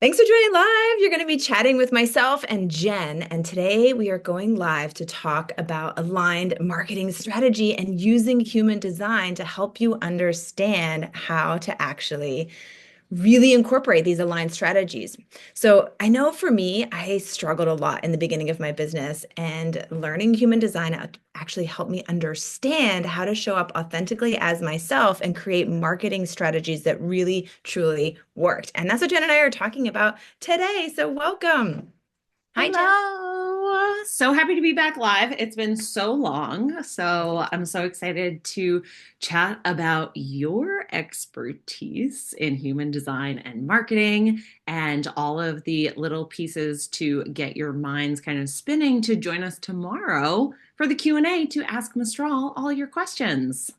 Thanks for joining live. You're going to be chatting with myself and Jen. And today we are going live to talk about aligned marketing strategy and using human design to help you understand how to actually really incorporate these aligned strategies. So I know for me, I struggled a lot in the beginning of my business, and learning human design actually helped me understand how to show up authentically as myself and create marketing strategies that really, truly worked. And that's what Jen and I are talking about today. So welcome. Hi, Jen. Hello. So happy to be back live. It's been so long. So I'm so excited to chat about your expertise in human design and marketing and all of the little pieces to get your minds kind of spinning to join us tomorrow for the Q&A to ask Mistral all your questions.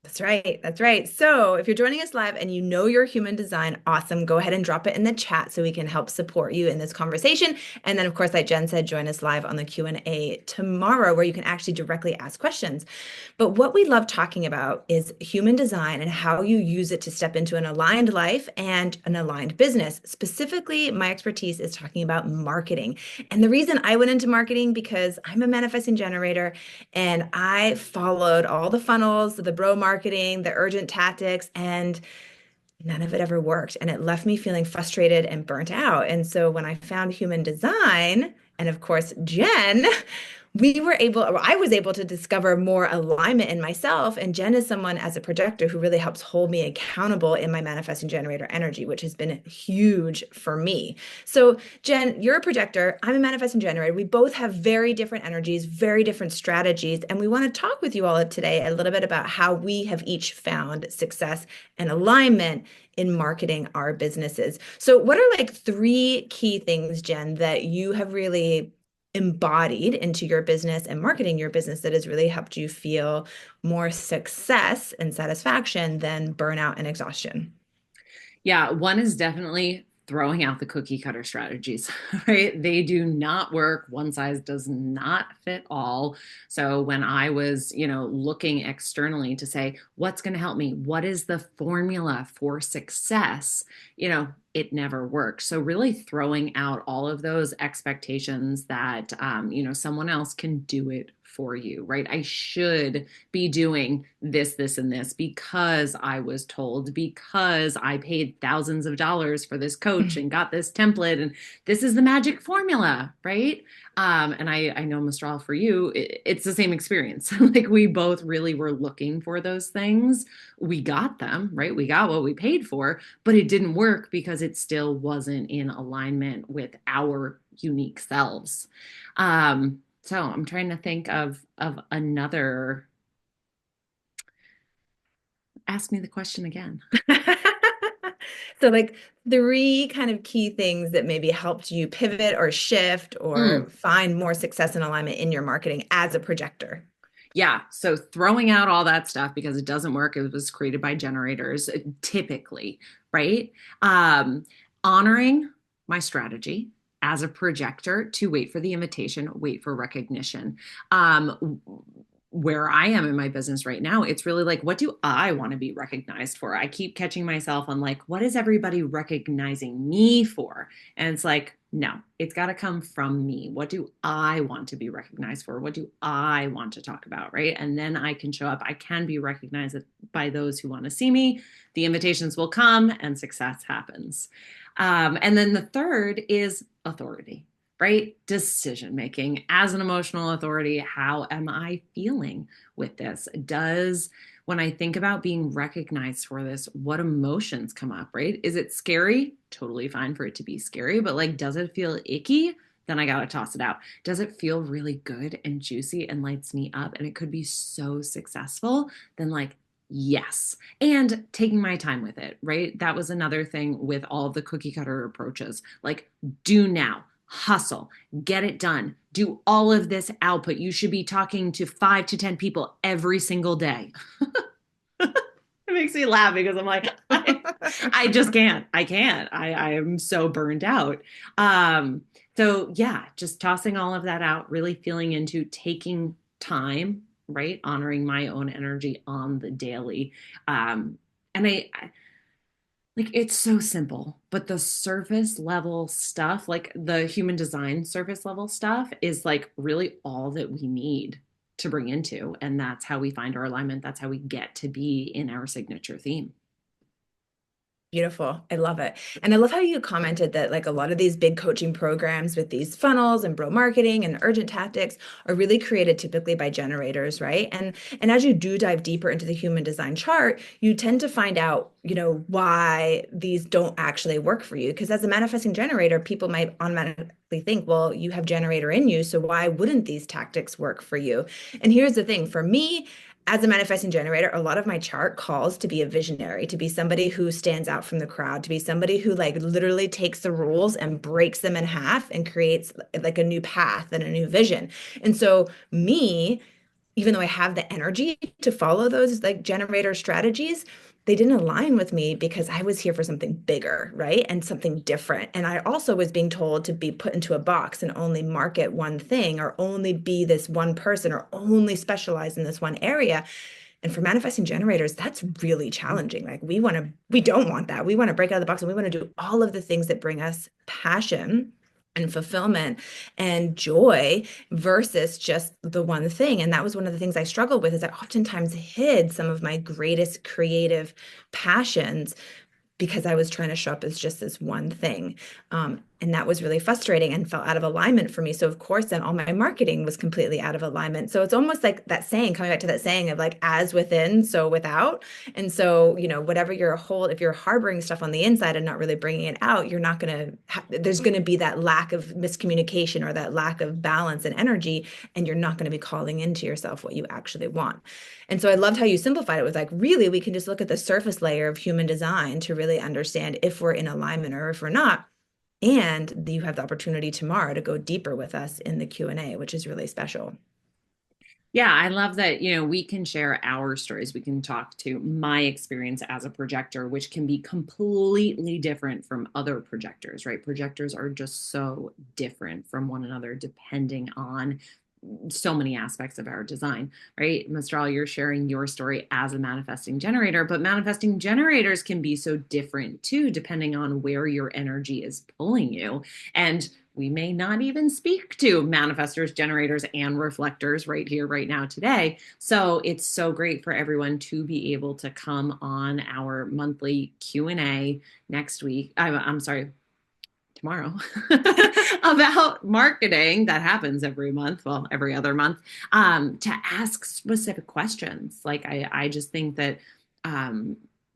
That's right. That's right. So if you're joining us live and you know your human design, awesome. Go ahead and drop it in the chat so we can help support you in this conversation. And then, of course, like Jen said, join us live on the Q&A tomorrow where you can actually directly ask questions. But what we love talking about is human design and how you use it to step into an aligned life and an aligned business. Specifically, my expertise is talking about marketing. And the reason I went into marketing because I'm a manifesting generator and I followed all the funnels, the bro marketing, the urgent tactics, and none of it ever worked. And it left me feeling frustrated and burnt out. And so when I found human design, and of course, Jen, we were able, or I was able to discover more alignment in myself. And Jen is someone as a projector who really helps hold me accountable in my manifesting generator energy, which has been huge for me. So, Jen, you're a projector. I'm a manifesting generator. We both have very different energies, very different strategies. And we want to talk with you all today a little bit about how we have each found success and alignment in marketing our businesses. So, what are like three key things, Jen, that you have really embodied into your business and marketing your business that has really helped you feel more success and satisfaction than burnout and exhaustion? Yeah, one is definitely throwing out the cookie cutter strategies, right? They do not work. One size does not fit all. So when I was, looking externally to say, what's going to help me? What is the formula for success? It never worked. So really throwing out all of those expectations that, someone else can do it for you, right? I should be doing this, and this because I was told, because I paid thousands of dollars for this coach and got this template, and this is the magic formula, right? And I know, Mistral, for you, it's the same experience. Like we both really were looking for those things. We got them, right? We got what we paid for, but it didn't work because it still wasn't in alignment with our unique selves. So I'm trying to think of another. Ask me the question again. So, like three kind of key things that maybe helped you pivot or shift or Mm, find more success and alignment in your marketing as a projector. yeah. So throwing out all that stuff because it doesn't work. It was created by generators, typically, right? Um, Honoring my strategy as a projector to wait for the invitation, wait for recognition. Um, where I am in my business right now, it's really like, what do I want to be recognized for? I keep catching myself on like, what is everybody recognizing me for? And it's like, no, it's got to come from me. What do I want to be recognized for? What do I want to talk about? Right. And then I can show up. I can be recognized by those who want to see me. The invitations will come and success happens. And then the third is authority, right? Decision making as an emotional authority. How am I feeling with this? When I think about being recognized for this, what emotions come up, right? Is it scary? Totally fine for it to be scary, but like, does it feel icky? Then I got to toss it out. Does it feel really good and juicy and lights me up? And it could be so successful. Then, like, yes. And taking my time with it, right? That was another thing with all of the cookie cutter approaches. Like, do now, hustle, get it done, do all of this output. You should be talking to 5 to 10 people every single day. It makes me laugh because I'm like, I just can't. I can't. I am so burned out. Um, so yeah, just tossing all of that out, really feeling into taking time, right? Honoring my own energy on the daily. And Like it's so simple, but the surface level stuff, like the human design surface level stuff, is like really all that we need to bring into. And that's how we find our alignment. That's how we get to be in our signature theme. Beautiful. I love it. And I love how you commented that like a lot of these big coaching programs with these funnels and bro marketing and urgent tactics are really created typically by generators, right? And as you do dive deeper into the human design chart, you tend to find out, why these don't actually work for you. Because as a manifesting generator, people might automatically think, well, you have generator in you, so why wouldn't these tactics work for you? And here's the thing, for me, as a manifesting generator, a lot of my chart calls to be a visionary, to be somebody who stands out from the crowd, to be somebody who like literally takes the rules and breaks them in half and creates like a new path and a new vision. And so me, even though I have the energy to follow those like generator strategies, they didn't align with me because I was here for something bigger, right? And something different. And I also was being told to be put into a box and only market one thing or only be this one person or only specialize in this one area. And for manifesting generators, that's really challenging. Like we don't want that. We want to break out of the box and we want to do all of the things that bring us passion and fulfillment and joy versus just the one thing. And that was one of the things I struggled with is I oftentimes hid some of my greatest creative passions because I was trying to show up as just this one thing. And that was really frustrating and felt out of alignment for me. So, of course, then all my marketing was completely out of alignment. So, it's almost like that saying, coming back to that saying of like, as within, so without. And so, whatever if you're harboring stuff on the inside and not really bringing it out, you're not going to, there's going to be that lack of miscommunication or that lack of balance and energy. And you're not going to be calling into yourself what you actually want. And so I loved how you simplified it with like, really, we can just look at the surface layer of human design to really understand if we're in alignment or if we're not. And you have the opportunity tomorrow to go deeper with us in the Q&A, which is really special. Yeah, I love that, we can share our stories. We can talk to my experience as a projector, which can be completely different from other projectors, right? Projectors are just so different from one another depending on so many aspects of our design, right? Mistral, you're sharing your story as a manifesting generator, but manifesting generators can be so different too, depending on where your energy is pulling you. And we may not even speak to manifestors, generators, and reflectors right here, right now, today. So it's so great for everyone to be able to come on our monthly Q&A next week. I'm sorry, tomorrow about marketing that happens every month, well, every other month, to ask specific questions. Like I just think that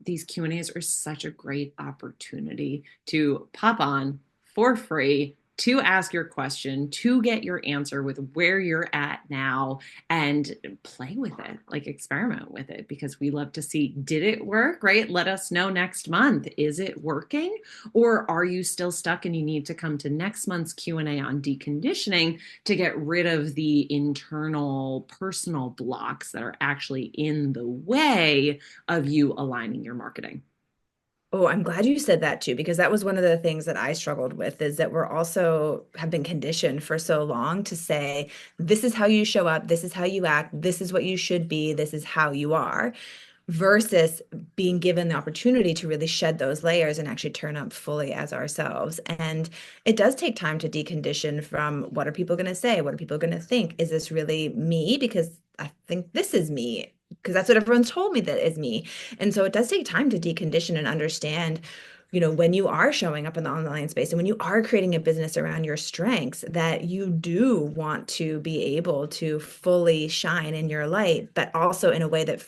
these Q&As are such a great opportunity to pop on for free, to ask your question, to get your answer with where you're at now, and play with it, like experiment with it, because we love to see, did it work, right? Let us know next month. Is it working? Or are you still stuck and you need to come to next month's Q&A on deconditioning to get rid of the internal personal blocks that are actually in the way of you aligning your marketing? Oh, I'm glad you said that too, because that was one of the things that I struggled with is that we're also have been conditioned for so long to say, this is how you show up, this is how you act, this is what you should be, this is how you are, versus being given the opportunity to really shed those layers and actually turn up fully as ourselves. And it does take time to decondition from what are people going to say? What are people going to think? Is this really me? Because I think this is me, because that's what everyone's told me that is me. And so it does take time to decondition and understand, when you are showing up in the online space and when you are creating a business around your strengths, that you do want to be able to fully shine in your light, but also in a way that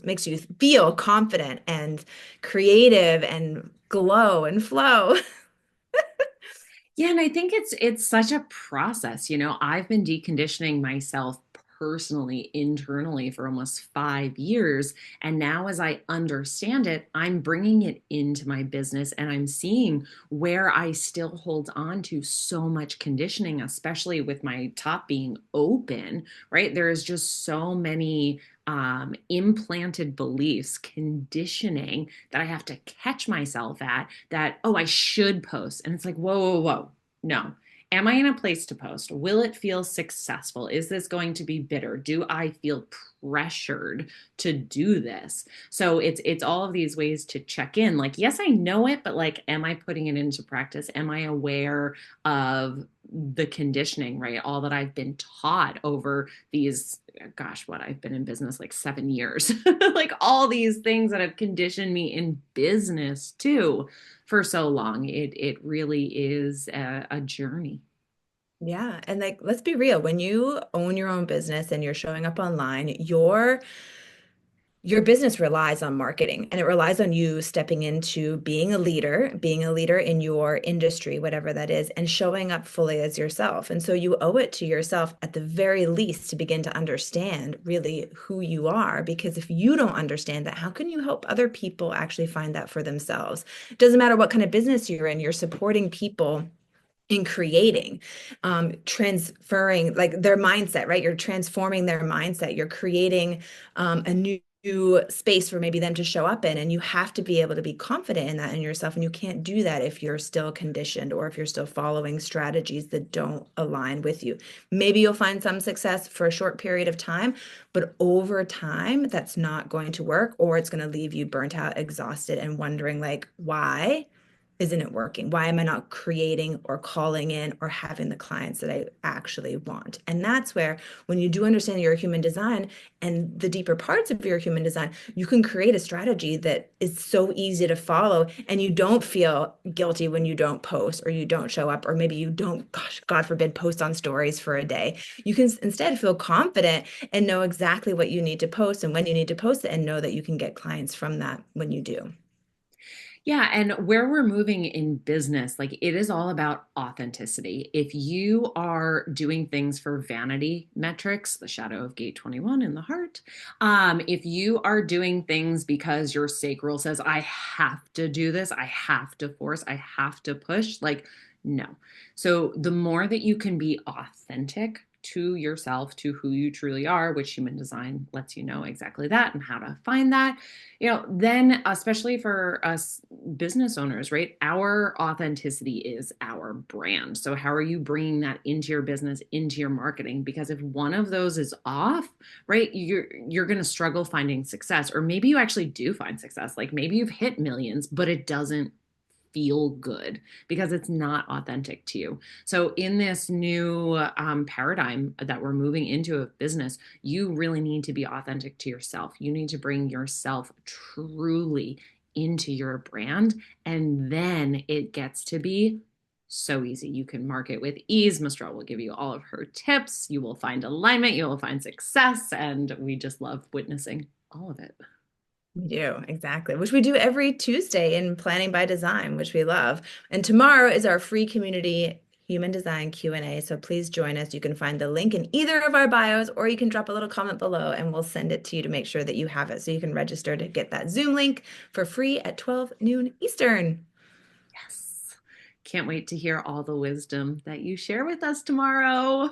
makes you feel confident and creative and glow and flow. Yeah, and I think it's such a process. I've been deconditioning myself personally, internally for almost 5 years. And now, as I understand it, I'm bringing it into my business and I'm seeing where I still hold on to so much conditioning, especially with my top being open, right? There's just so many implanted beliefs, conditioning that I have to catch myself at that, oh, I should post. And it's like, whoa, whoa, whoa. No. Am I in a place to post? Will it feel successful? Is this going to be bitter? Do I feel pressured to do this. So it's all of these ways to check in. Like, yes, I know it, but like, am I putting it into practice? Am I aware of the conditioning, right? All that I've been taught over these, gosh, what I've been in business like 7 years, like all these things that have conditioned me in business too for so long. It really is a journey. Yeah. And like, let's be real, when you own your own business and you're showing up online, your business relies on marketing and it relies on you stepping into being a leader in your industry, whatever that is, and showing up fully as yourself. And so you owe it to yourself at the very least to begin to understand really who you are. Because if you don't understand that, how can you help other people actually find that for themselves? It doesn't matter what kind of business you're in, you're supporting people in creating, transferring like their mindset, right? You're transforming their mindset. You're creating a new space for maybe them to show up in. And you have to be able to be confident in that in yourself. And you can't do that if you're still conditioned or if you're still following strategies that don't align with you. Maybe you'll find some success for a short period of time, but over time, that's not going to work, or it's going to leave you burnt out, exhausted, and wondering like, why isn't it working? Why am I not creating or calling in or having the clients that I actually want? And that's where, when you do understand your human design and the deeper parts of your human design, you can create a strategy that is so easy to follow. And you don't feel guilty when you don't post or you don't show up, or maybe you don't, gosh, God forbid, post on stories for a day. You can instead feel confident and know exactly what you need to post and when you need to post it, and know that you can get clients from that when you do. Yeah, and where we're moving in business, like it is all about authenticity. If you are doing things for vanity metrics, the shadow of gate 21 in the heart, if you are doing things because your sacral says, I have to do this, I have to force, I have to push, like, no. So the more that you can be authentic to yourself, to who you truly are, which human design lets you know exactly that and how to find that, then especially for us business owners, right? Our authenticity is our brand. So how are you bringing that into your business, into your marketing? Because if one of those is off, right, you're going to struggle finding success. Or maybe you actually do find success. Like maybe you've hit millions, but it doesn't feel good because it's not authentic to you. So, in this new paradigm that we're moving into a business, you really need to be authentic to yourself. You need to bring yourself truly into your brand, and then it gets to be so easy. You can market with ease. Mistrell will give you all of her tips. You will find alignment, you will find success, and we just love witnessing all of it. We do, exactly, which we do every Tuesday in Planning by Design, which we love. And tomorrow is our free community human design Q&A. So please join us. You can find the link in either of our bios, or you can drop a little comment below and we'll send it to you to make sure that you have it. So you can register to get that Zoom link for free at 12 noon Eastern. Yes. Can't wait to hear all the wisdom that you share with us tomorrow.